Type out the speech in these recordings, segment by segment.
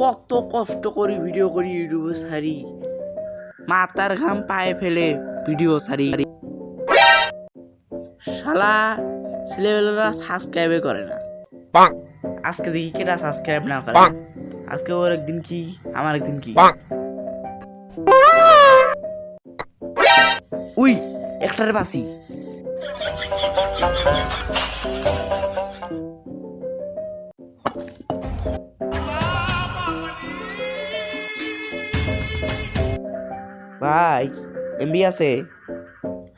কত কষ্ট করে ভিডিও করি ইউটিউবে ছাড়ি, মাথার ঘাম পায়ে ফেলে ভিডিও ছাড়ি, শালা ছেলেবেলারা সাবস্ক্রাইবে করে না। আজকে দেখি কেটা সাবস্ক্রাইব না করে। আজকে ওর একদিন কি আমার একদিন কি। উই একটারে বাসি। ভাই এমবি আছে?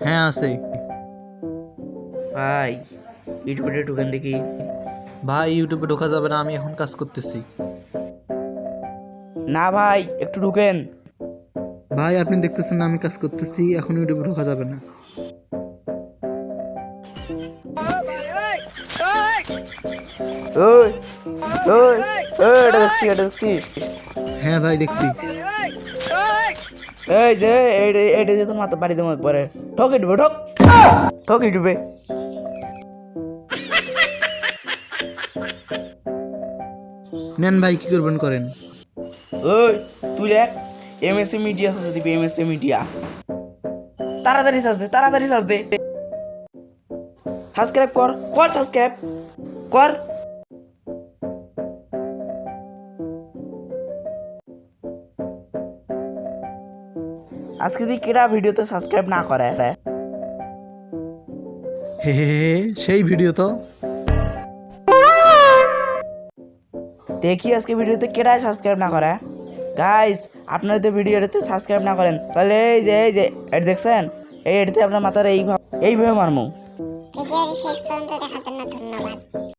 হ্যাঁ আছে ভাই ইউটিউবে ঢুকেন দেখি। ভাই, ইউটিউবে ঢোকা যাবে না, আমি এখন কাজ করতেছি। না ভাই একটু ঢুকেন। ভাই আপনি দেখতেছেন না আমি কাজ করতেছি, এখন ইউটিউবে ঢোকা যাবে না। ওই ওই ওই এটা দেখছি এটা দেখছি। হ্যাঁ ভাই দেখছি। এই যে এটা দিয়ে তো মাথা বাড়ি দেবো একবারে। ঠক ইউটিউবে ঠক ঠক ইউটিউবে। নেন ভাই, কি করবেন করেন। ওই তুই দেখ এমএসএ মিডিয়া সার্চ দিবি, এমএসএ মিডিয়া। তাড়াতাড়ি সার্চ দে, তাড়াতাড়ি সার্চ দে। সাবস্ক্রাইব কর কর সাবস্ক্রাইব কর। আজকে দিয়ে কেডা ভিডিওতে সাবস্ক্রাইব না করে? হে হে হে, সেই ভিডিও তো। দেখি আজকে ভিডিওতে কেডাই সাবস্ক্রাইব না করে। গাইস আপনারা তো ভিডিওতে সাবস্ক্রাইব না করেন তাহলে এই যে এটা দেখছেন, এই এটাতে আপনার মাথার এইভাবে মারমু। ভিডিওটি শেষ পর্যন্ত দেখার জন্য ধন্যবাদ।